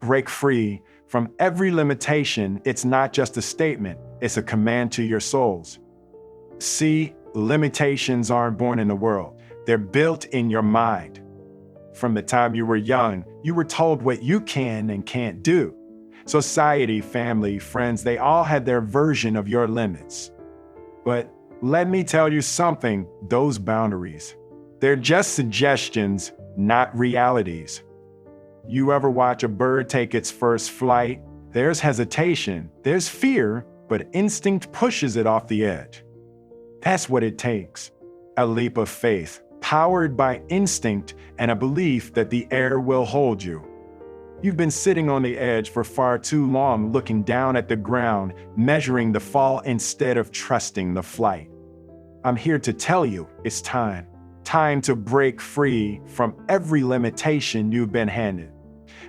break free from every limitation. It's not just a statement, it's a command to your souls. See, limitations aren't born in the world, they're built in your mind. From the time you were young, you were told what you can and can't do. Society, family, friends, they all had their version of your limits. But let me tell you something, those boundaries, they're just suggestions, not realities. You ever watch a bird take its first flight? There's hesitation, there's fear, but instinct pushes it off the edge. That's what it takes. A leap of faith, powered by instinct and a belief that the air will hold you. You've been sitting on the edge for far too long, looking down at the ground, measuring the fall instead of trusting the flight. I'm here to tell you, it's time. Time to break free from every limitation you've been handed.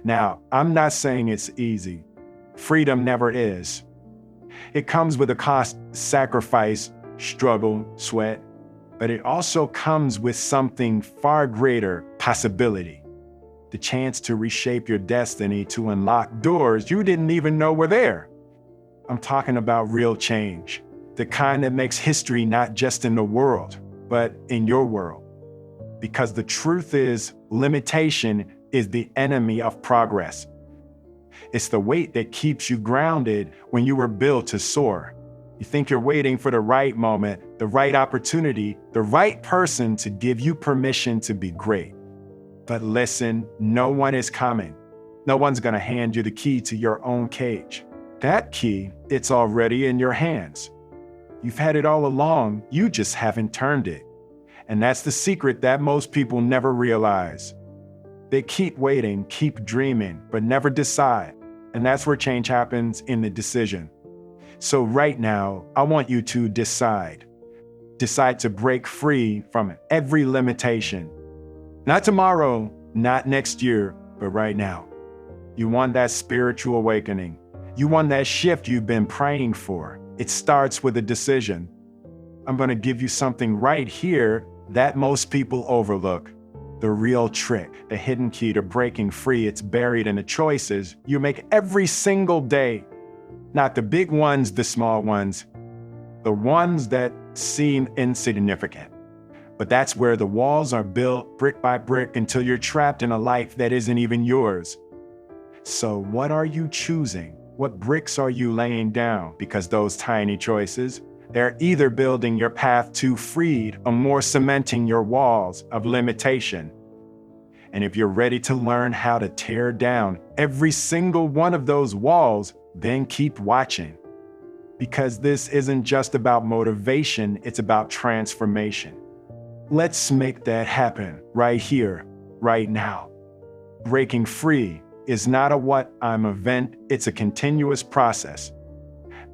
Now, I'm not saying it's easy. Freedom never is. It comes with a cost, sacrifice, struggle, sweat, but it also comes with something far greater, possibility. The chance to reshape your destiny, to unlock doors you didn't even know were there. I'm talking about real change, the kind that makes history not just in the world, but in your world. Because the truth is, limitation is the enemy of progress. It's the weight that keeps you grounded when you were built to soar. You think you're waiting for the right moment, the right opportunity, the right person to give you permission to be great. But listen, no one is coming. No one's gonna hand you the key to your own cage. That key, it's already in your hands. You've had it all along, you just haven't turned it. And that's the secret that most people never realize. They keep waiting, keep dreaming, but never decide. And that's where change happens, in the decision. So right now, I want you to decide. Decide to break free from every limitation. Not tomorrow, not next year, but right now. You want that spiritual awakening. You want that shift you've been praying for. It starts with a decision. I'm going to give you something right here that most people overlook. The real trick, the hidden key to breaking free, it's buried in the choices you make every single day. Not the big ones, the small ones, the ones that seem insignificant. But that's where the walls are built brick by brick until you're trapped in a life that isn't even yours. So what are you choosing? What bricks are you laying down? Because those tiny choices, they're either building your path to freed or more cementing your walls of limitation. And if you're ready to learn how to tear down every single one of those walls, then keep watching. Because this isn't just about motivation, it's about transformation. Let's make that happen right here, right now. Breaking free is not a what-I'm event, it's a continuous process.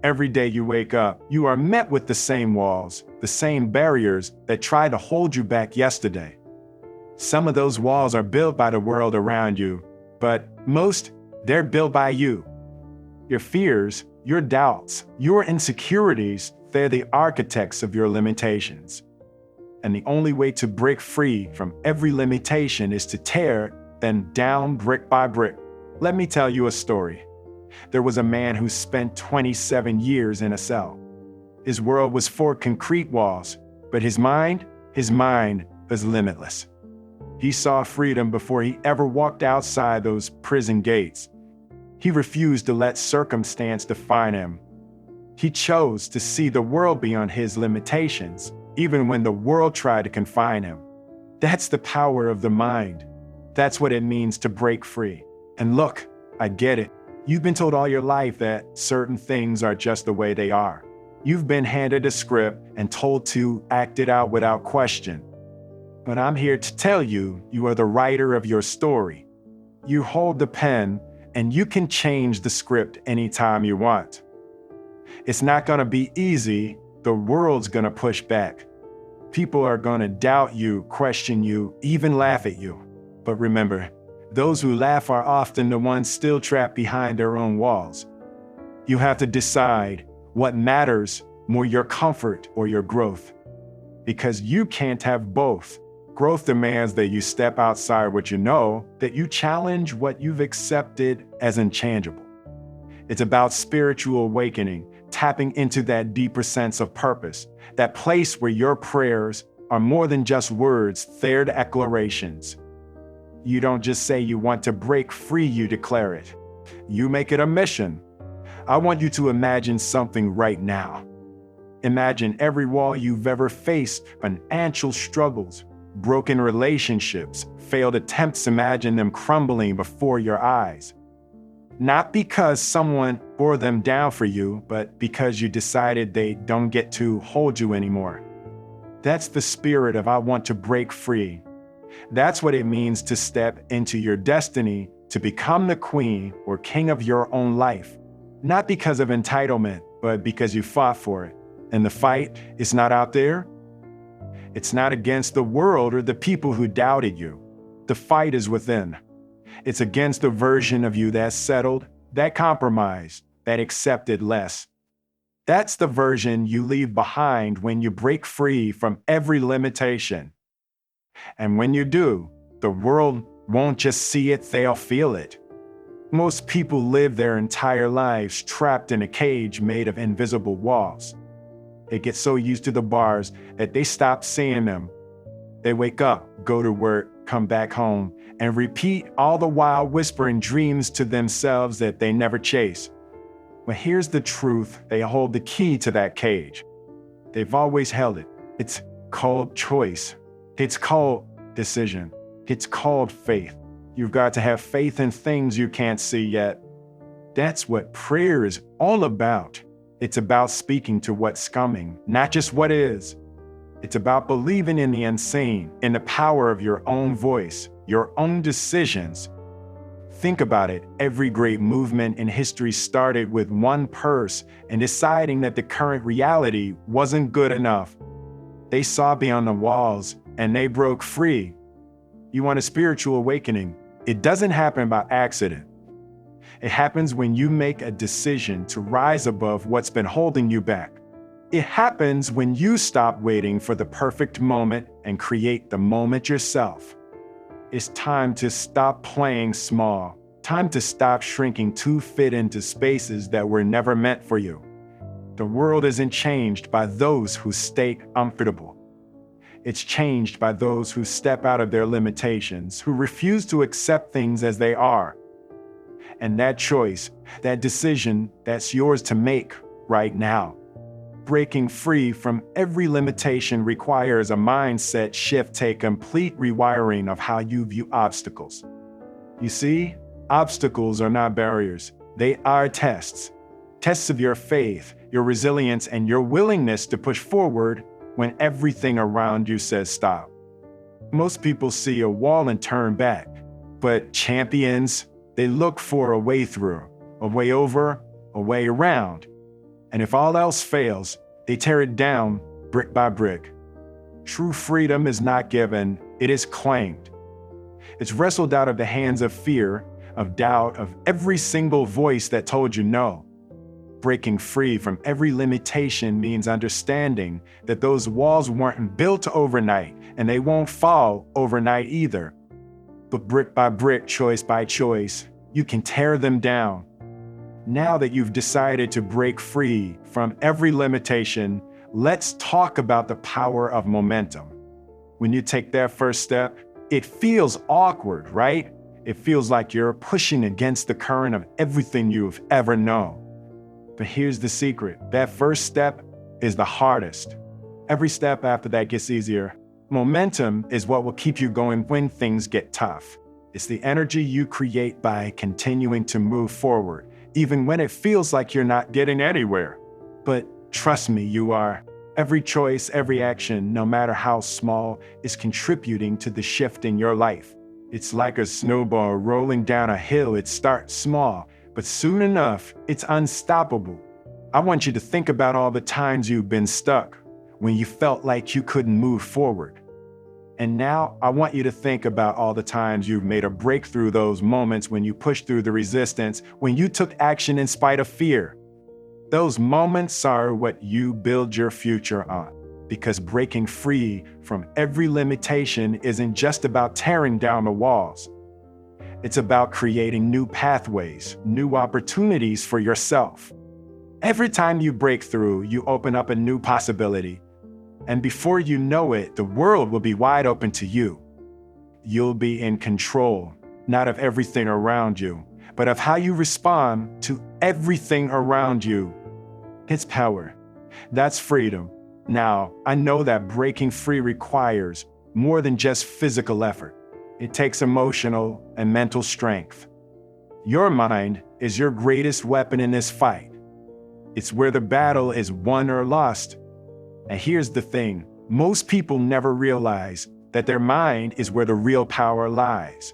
Every day you wake up, you are met with the same walls, the same barriers that tried to hold you back yesterday. Some of those walls are built by the world around you, but most, they're built by you. Your fears, your doubts, your insecurities, they're the architects of your limitations. And the only way to break free from every limitation is to tear them down brick by brick. Let me tell you a story. There was a man who spent 27 years in a cell. His world was four concrete walls, but his mind was limitless. He saw freedom before he ever walked outside those prison gates. He refused to let circumstance define him. He chose to see the world beyond his limitations, even when the world tried to confine him. That's the power of the mind. That's what it means to break free. And look, I get it. You've been told all your life that certain things are just the way they are. You've been handed a script and told to act it out without question. But I'm here to tell you, you are the writer of your story. You hold the pen, and you can change the script anytime you want. It's not gonna be easy. The world's gonna push back. People are gonna doubt you, question you, even laugh at you. But remember, those who laugh are often the ones still trapped behind their own walls. You have to decide what matters more, your comfort or your growth. Because you can't have both. Growth demands that you step outside what you know, that you challenge what you've accepted as intangible. It's about spiritual awakening, tapping into that deeper sense of purpose, that place where your prayers are more than just words, they're declarations. You don't just say you want to break free, you declare it. You make it a mission. I want you to imagine something right now. Imagine every wall you've ever faced, financial struggles, broken relationships, failed attempts. Imagine them crumbling before your eyes. Not because someone bore them down for you, but because you decided they don't get to hold you anymore. That's the spirit of I want to break free. That's what it means to step into your destiny, to become the queen or king of your own life. Not because of entitlement, but because you fought for it. And the fight is not out there. It's not against the world or the people who doubted you. The fight is within. It's against the version of you that's settled, that compromised, that accepted less. That's the version you leave behind when you break free from every limitation. And when you do, the world won't just see it, they'll feel it. Most people live their entire lives trapped in a cage made of invisible walls. They get so used to the bars that they stop seeing them. They wake up, go to work, come back home, and repeat, all the while whispering dreams to themselves that they never chase. But here's the truth, they hold the key to that cage. They've always held it. It's called choice. It's called decision. It's called faith. You've got to have faith in things you can't see yet. That's what prayer is all about. It's about speaking to what's coming, not just what is. It's about believing in the unseen, in the power of your own voice, your own decisions. Think about it. Every great movement in history started with one person and deciding that the current reality wasn't good enough. They saw beyond the walls and they broke free. You want a spiritual awakening? It doesn't happen by accident. It happens when you make a decision to rise above what's been holding you back. It happens when you stop waiting for the perfect moment and create the moment yourself. It's time to stop playing small. Time to stop shrinking to fit into spaces that were never meant for you. The world isn't changed by those who stay comfortable. It's changed by those who step out of their limitations, who refuse to accept things as they are. And that choice, that decision, that's yours to make right now. Breaking free from every limitation requires a mindset shift, a complete rewiring of how you view obstacles. You see, obstacles are not barriers. They are tests. Tests of your faith, your resilience, and your willingness to push forward when everything around you says stop. Most people see a wall and turn back, but champions, they look for a way through, a way over, a way around. And if all else fails, they tear it down brick by brick. True freedom is not given, it is claimed. It's wrestled out of the hands of fear, of doubt, of every single voice that told you no. Breaking free from every limitation means understanding that those walls weren't built overnight, and they won't fall overnight either. But brick by brick, choice by choice, you can tear them down. Now that you've decided to break free from every limitation, let's talk about the power of momentum. When you take that first step, it feels awkward, right? It feels like you're pushing against the current of everything you've ever known. But here's the secret. That first step is the hardest. Every step after that gets easier. Momentum is what will keep you going when things get tough. It's the energy you create by continuing to move forward, even when it feels like you're not getting anywhere. But trust me, you are. Every choice, every action, no matter how small, is contributing to the shift in your life. It's like a snowball rolling down a hill. It starts small, but soon enough, it's unstoppable. I want you to think about all the times you've been stuck, when you felt like you couldn't move forward. And now I want you to think about all the times you've made a breakthrough, those moments when you pushed through the resistance, when you took action in spite of fear. Those moments are what you build your future on. Because breaking free from every limitation isn't just about tearing down the walls. It's about creating new pathways, new opportunities for yourself. Every time you break through, you open up a new possibility. And before you know it, the world will be wide open to you. You'll be in control, not of everything around you, but of how you respond to everything around you. It's power. That's freedom. Now, I know that breaking free requires more than just physical effort. It takes emotional and mental strength. Your mind is your greatest weapon in this fight. It's where the battle is won or lost. And here's the thing, most people never realize that their mind is where the real power lies.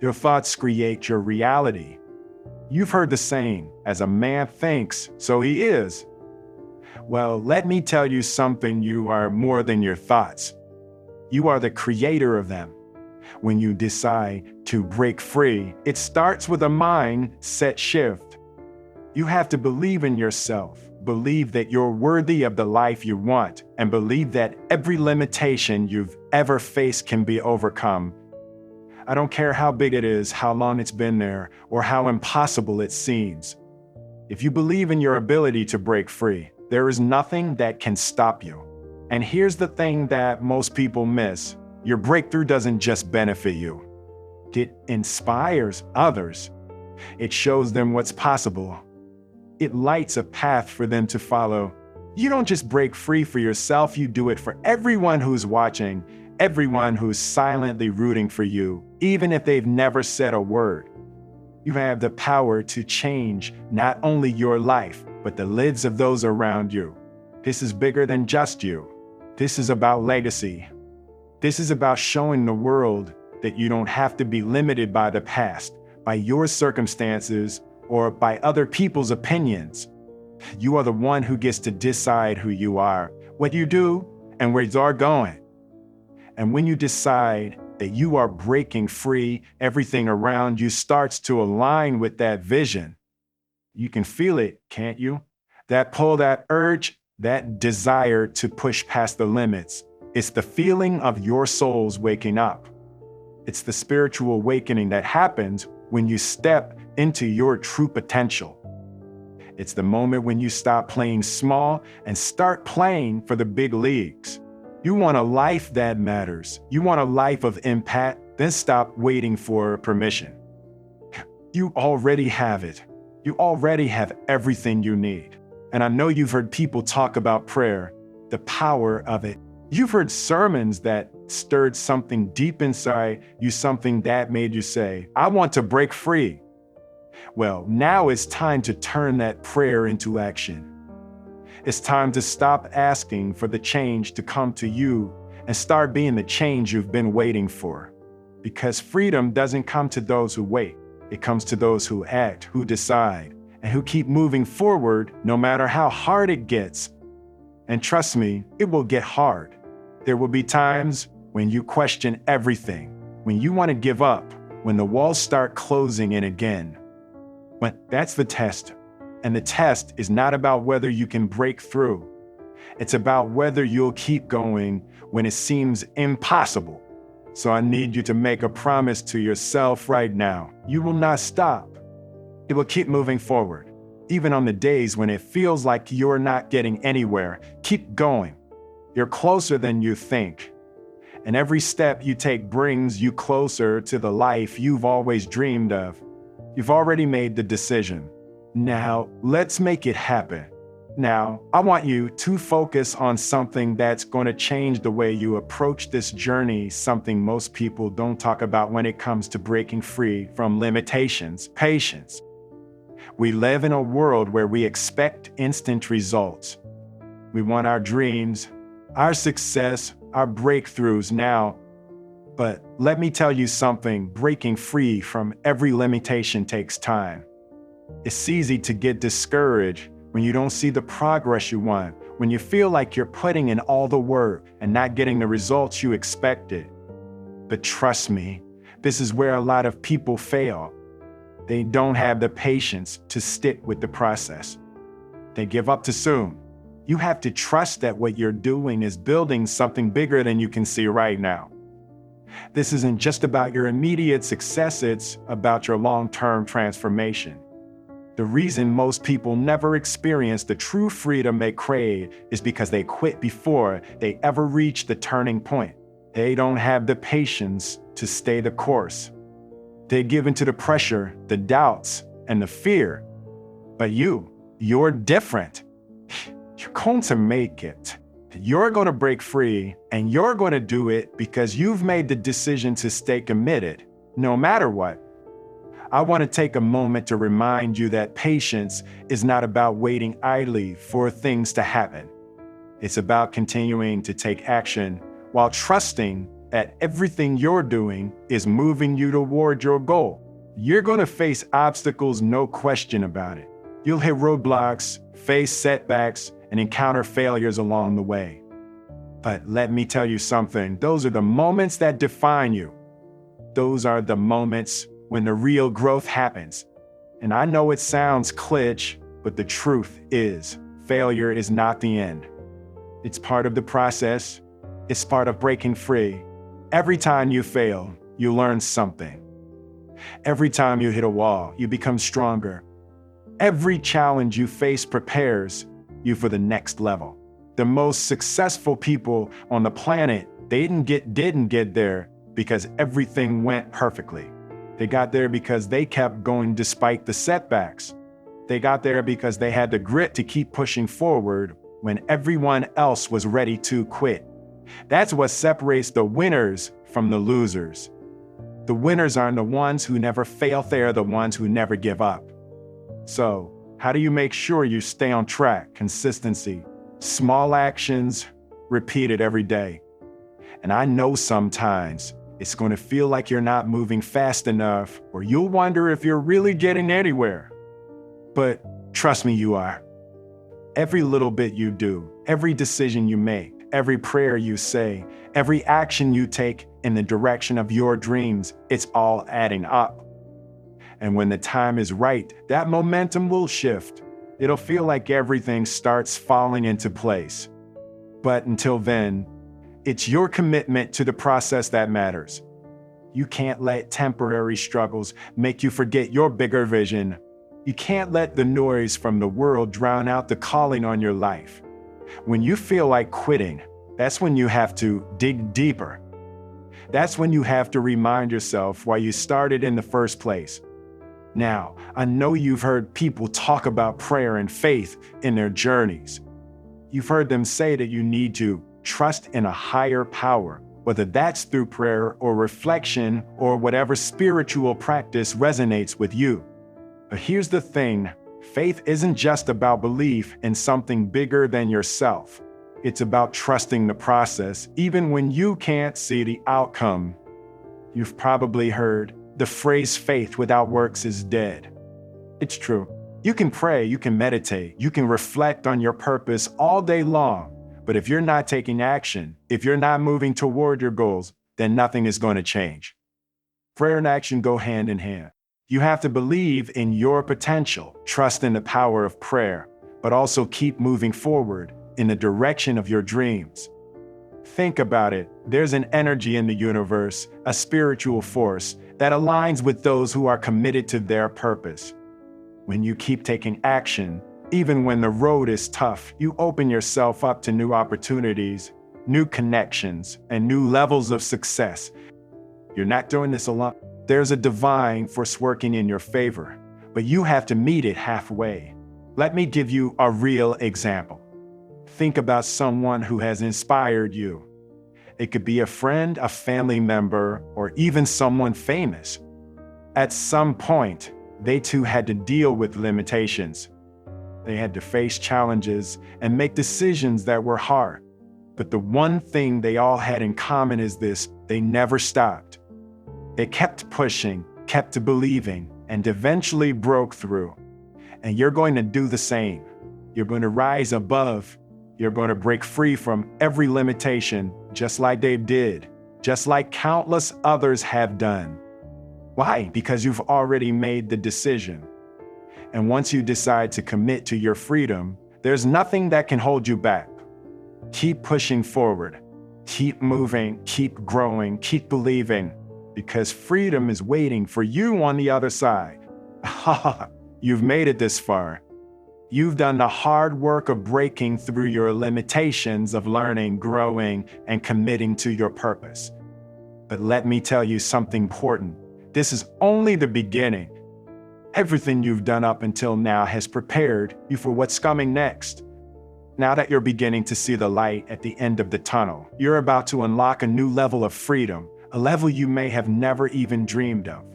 Your thoughts create your reality. You've heard the saying, as a man thinks, so he is. Well, let me tell you something, you are more than your thoughts. You are the creator of them. When you decide to break free, it starts with a mindset shift. You have to believe in yourself, believe that you're worthy of the life you want, and believe that every limitation you've ever faced can be overcome. I don't care how big it is, how long it's been there, or how impossible it seems. If you believe in your ability to break free, there is nothing that can stop you. And here's the thing that most people miss. Your breakthrough doesn't just benefit you. It inspires others. It shows them what's possible. It lights a path for them to follow. You don't just break free for yourself, you do it for everyone who's watching, everyone who's silently rooting for you, even if they've never said a word. You have the power to change not only your life, but the lives of those around you. This is bigger than just you. This is about legacy. This is about showing the world that you don't have to be limited by the past, by your circumstances, or by other people's opinions. You are the one who gets to decide who you are, what you do, and where you are going. And when you decide that you are breaking free, everything around you starts to align with that vision. You can feel it, can't you? That pull, that urge, that desire to push past the limits. It's the feeling of your soul's waking up. It's the spiritual awakening that happens when you step into your true potential. It's the moment when you stop playing small and start playing for the big leagues. You want a life that matters. You want a life of impact, then stop waiting for permission. You already have it. You already have everything you need. And I know you've heard people talk about prayer, the power of it. You've heard sermons that stirred something deep inside you, something that made you say, I want to break free. Well, now it's time to turn that prayer into action. It's time to stop asking for the change to come to you and start being the change you've been waiting for. Because freedom doesn't come to those who wait. It comes to those who act, who decide, and who keep moving forward no matter how hard it gets. And trust me, it will get hard. There will be times when you question everything, when you want to give up, when the walls start closing in again. But that's the test. And the test is not about whether you can break through. It's about whether you'll keep going when it seems impossible. So I need you to make a promise to yourself right now. You will not stop. You will keep moving forward. Even on the days when it feels like you're not getting anywhere, keep going. You're closer than you think. And every step you take brings you closer to the life you've always dreamed of. You've already made the decision. Now, let's make it happen. Now, I want you to focus on something that's going to change the way you approach this journey, something most people don't talk about when it comes to breaking free from limitations: patience. We live in a world where we expect instant results. We want our dreams, our success, our breakthroughs now. But let me tell you something, breaking free from every limitation takes time. It's easy to get discouraged when you don't see the progress you want, when you feel like you're putting in all the work and not getting the results you expected. But trust me, this is where a lot of people fail. They don't have the patience to stick with the process. They give up too soon. You have to trust that what you're doing is building something bigger than you can see right now. This isn't just about your immediate success, it's about your long-term transformation. The reason most people never experience the true freedom they crave is because they quit before they ever reach the turning point. They don't have the patience to stay the course. They give into the pressure, the doubts, and the fear. But you're different. You're going to make it. You're going to break free, and you're going to do it because you've made the decision to stay committed, no matter what. I want to take a moment to remind you that patience is not about waiting idly for things to happen. It's about continuing to take action while trusting that everything you're doing is moving you toward your goal. You're going to face obstacles, no question about it. You'll hit roadblocks, face setbacks, and encounter failures along the way. But let me tell you something, those are the moments that define you. Those are the moments when the real growth happens. And I know it sounds cliché, but the truth is, failure is not the end. It's part of the process. It's part of breaking free. Every time you fail, you learn something. Every time you hit a wall, you become stronger. Every challenge you face prepares you for the next level. The most successful people on the planet, they didn't get there because everything went perfectly. They got there because they kept going despite the setbacks. They got there because they had the grit to keep pushing forward when everyone else was ready to quit. That's what separates the winners from the losers. The winners aren't the ones who never fail, they're the ones who never give up. So, how do you make sure you stay on track? Consistency, small actions, repeated every day. And I know sometimes it's going to feel like you're not moving fast enough, or you'll wonder if you're really getting anywhere. But trust me, you are. Every little bit you do, every decision you make, every prayer you say, every action you take in the direction of your dreams, it's all adding up. And when the time is right, that momentum will shift. It'll feel like everything starts falling into place. But until then, it's your commitment to the process that matters. You can't let temporary struggles make you forget your bigger vision. You can't let the noise from the world drown out the calling on your life. When you feel like quitting, that's when you have to dig deeper. That's when you have to remind yourself why you started in the first place. Now, I know you've heard people talk about prayer and faith in their journeys. You've heard them say that you need to trust in a higher power, whether that's through prayer or reflection or whatever spiritual practice resonates with you. But here's the thing, faith isn't just about belief in something bigger than yourself. It's about trusting the process, even when you can't see the outcome. You've probably heard the phrase faith without works is dead. It's true. You can pray, you can meditate, you can reflect on your purpose all day long. But if you're not taking action, if you're not moving toward your goals, then nothing is going to change. Prayer and action go hand in hand. You have to believe in your potential, trust in the power of prayer, but also keep moving forward in the direction of your dreams. Think about it. There's an energy in the universe, a spiritual force that aligns with those who are committed to their purpose. When you keep taking action, even when the road is tough, you open yourself up to new opportunities, new connections, and new levels of success. You're not doing this alone. There's a divine force working in your favor, but you have to meet it halfway. Let me give you a real example. Think about someone who has inspired you. It could be a friend, a family member, or even someone famous. At some point, they too had to deal with limitations. They had to face challenges and make decisions that were hard. But the one thing they all had in common is this: they never stopped. They kept pushing, kept believing, and eventually broke through. And you're going to do the same. You're going to rise above. You're going to break free from every limitation, just like they did, just like countless others have done. Why? Because you've already made the decision. And once you decide to commit to your freedom, There's nothing that can hold you back. Keep pushing forward. Keep moving, keep growing, keep believing, because freedom is waiting for you on the other side. You've made it this far. You've done the hard work of breaking through your limitations of learning, growing, and committing to your purpose. But let me tell you something important. This is only the beginning. Everything you've done up until now has prepared you for what's coming next. Now that you're beginning to see the light at the end of the tunnel, you're about to unlock a new level of freedom, a level you may have never even dreamed of.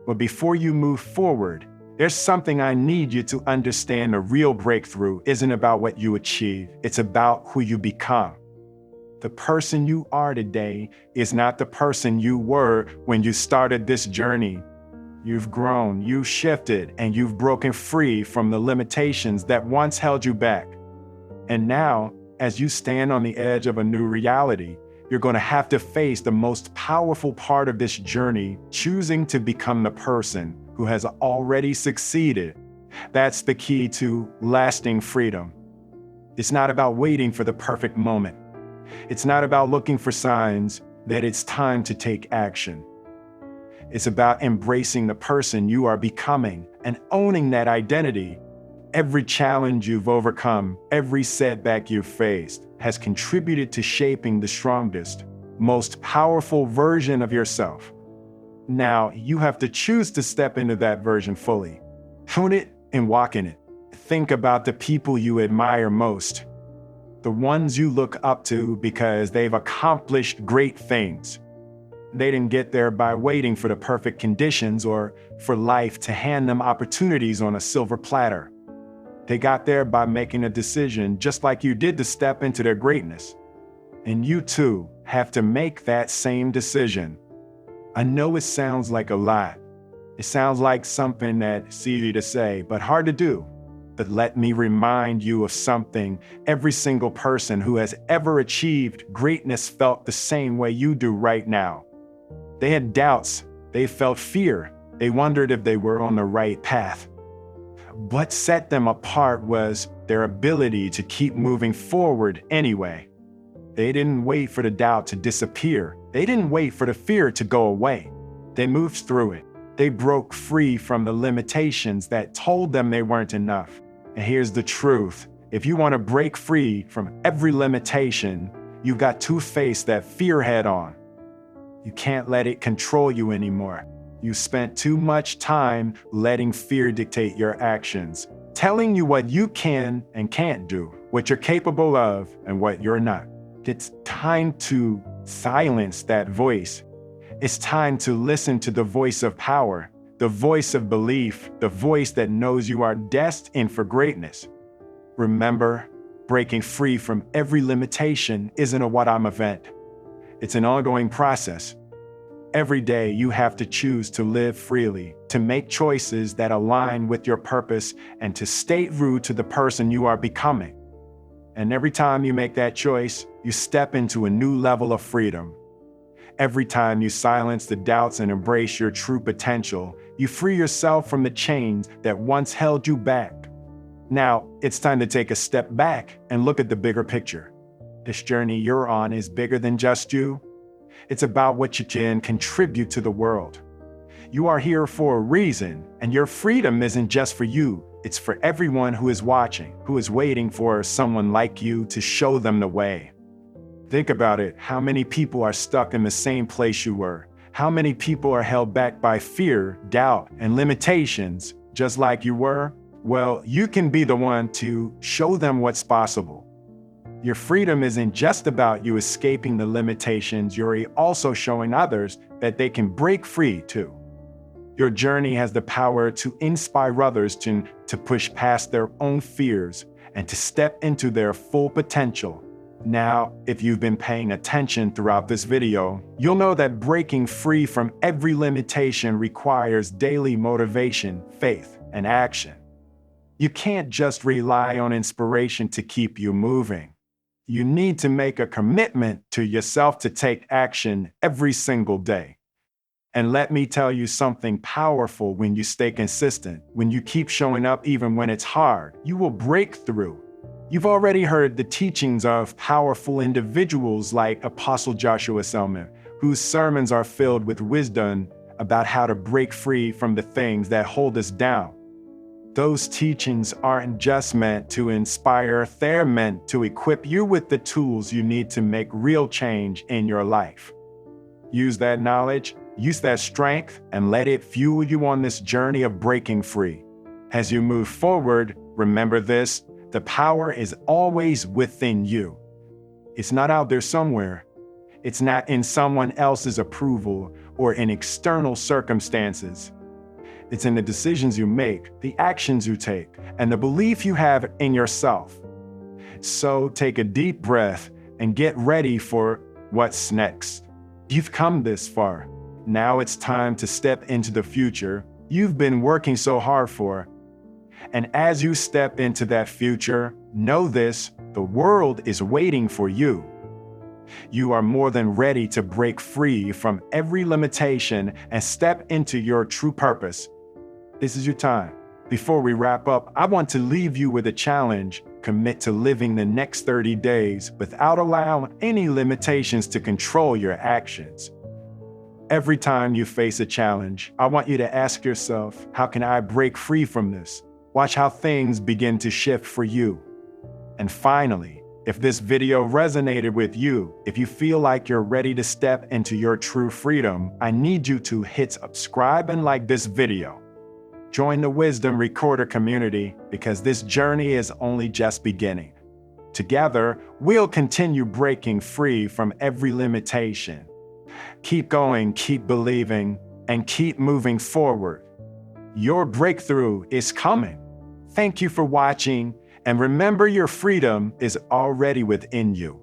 But before you move forward, there's something I need you to understand. A real breakthrough isn't about what you achieve, it's about who you become. The person you are today is not the person you were when you started this journey. You've grown, you've shifted, and you've broken free from the limitations that once held you back. And now, as you stand on the edge of a new reality, you're going to have to face the most powerful part of this journey, choosing to become the person who has already succeeded. That's the key to lasting freedom. It's not about waiting for the perfect moment. It's not about looking for signs that it's time to take action. It's about embracing the person you are becoming and owning that identity. Every challenge you've overcome, every setback you've faced, has contributed to shaping the strongest, most powerful version of yourself. Now, you have to choose to step into that version fully. Own it and walk in it. Think about the people you admire most, the ones you look up to because they've accomplished great things. They didn't get there by waiting for the perfect conditions or for life to hand them opportunities on a silver platter. They got there by making a decision just like you did to step into their greatness. And you too have to make that same decision. I know it sounds like a lot. It sounds like something that's easy to say, but hard to do. But let me remind you of something. Every single person who has ever achieved greatness felt the same way you do right now. They had doubts. They felt fear. They wondered if they were on the right path. What set them apart was their ability to keep moving forward anyway. They didn't wait for the doubt to disappear. They didn't wait for the fear to go away. They moved through it. They broke free from the limitations that told them they weren't enough. And here's the truth. If you want to break free from every limitation, you've got to face that fear head on. You can't let it control you anymore. You spent too much time letting fear dictate your actions, telling you what you can and can't do, what you're capable of and what you're not. It's time to silence that voice. It's time to listen to the voice of power, the voice of belief, the voice that knows you are destined for greatness. Remember, breaking free from every limitation isn't a one-time event. It's an ongoing process. Every day you have to choose to live freely, to make choices that align with your purpose, and to stay true to the person you are becoming. And every time you make that choice, you step into a new level of freedom. Every time you silence the doubts and embrace your true potential, you free yourself from the chains that once held you back. Now, it's time to take a step back and look at the bigger picture. This journey you're on is bigger than just you. It's about what you can contribute to the world. You are here for a reason, and your freedom isn't just for you. It's for everyone who is watching, who is waiting for someone like you to show them the way. Think about it. How many people are stuck in the same place you were? How many people are held back by fear, doubt, and limitations, just like you were? Well, you can be the one to show them what's possible. Your freedom isn't just about you escaping the limitations, you're also showing others that they can break free too. Your journey has the power to inspire others to push past their own fears and to step into their full potential. Now, if you've been paying attention throughout this video, you'll know that breaking free from every limitation requires daily motivation, faith, and action. You can't just rely on inspiration to keep you moving. You need to make a commitment to yourself to take action every single day. And let me tell you something powerful: when you stay consistent, when you keep showing up even when it's hard, you will break through. You've already heard the teachings of powerful individuals like Apostle Joshua Selman, whose sermons are filled with wisdom about how to break free from the things that hold us down. Those teachings aren't just meant to inspire, they're meant to equip you with the tools you need to make real change in your life. Use that knowledge, use that strength, and let it fuel you on this journey of breaking free. As you move forward, remember this: the power is always within you. It's not out there somewhere. It's not in someone else's approval or in external circumstances. It's in the decisions you make, the actions you take, and the belief you have in yourself. So take a deep breath and get ready for what's next. You've come this far. Now it's time to step into the future you've been working so hard for. And as you step into that future, know this: the world is waiting for you. You are more than ready to break free from every limitation and step into your true purpose. This is your time. Before we wrap up, I want to leave you with a challenge. Commit to living the next 30 days without allowing any limitations to control your actions. Every time you face a challenge, I want you to ask yourself, how can I break free from this? Watch how things begin to shift for you. And finally, if this video resonated with you, if you feel like you're ready to step into your true freedom, I need you to hit subscribe and like this video. Join the Wisdom Recorder community because this journey is only just beginning. Together, we'll continue breaking free from every limitation. Keep going, keep believing, and keep moving forward. Your breakthrough is coming. Thank you for watching, and remember, your freedom is already within you.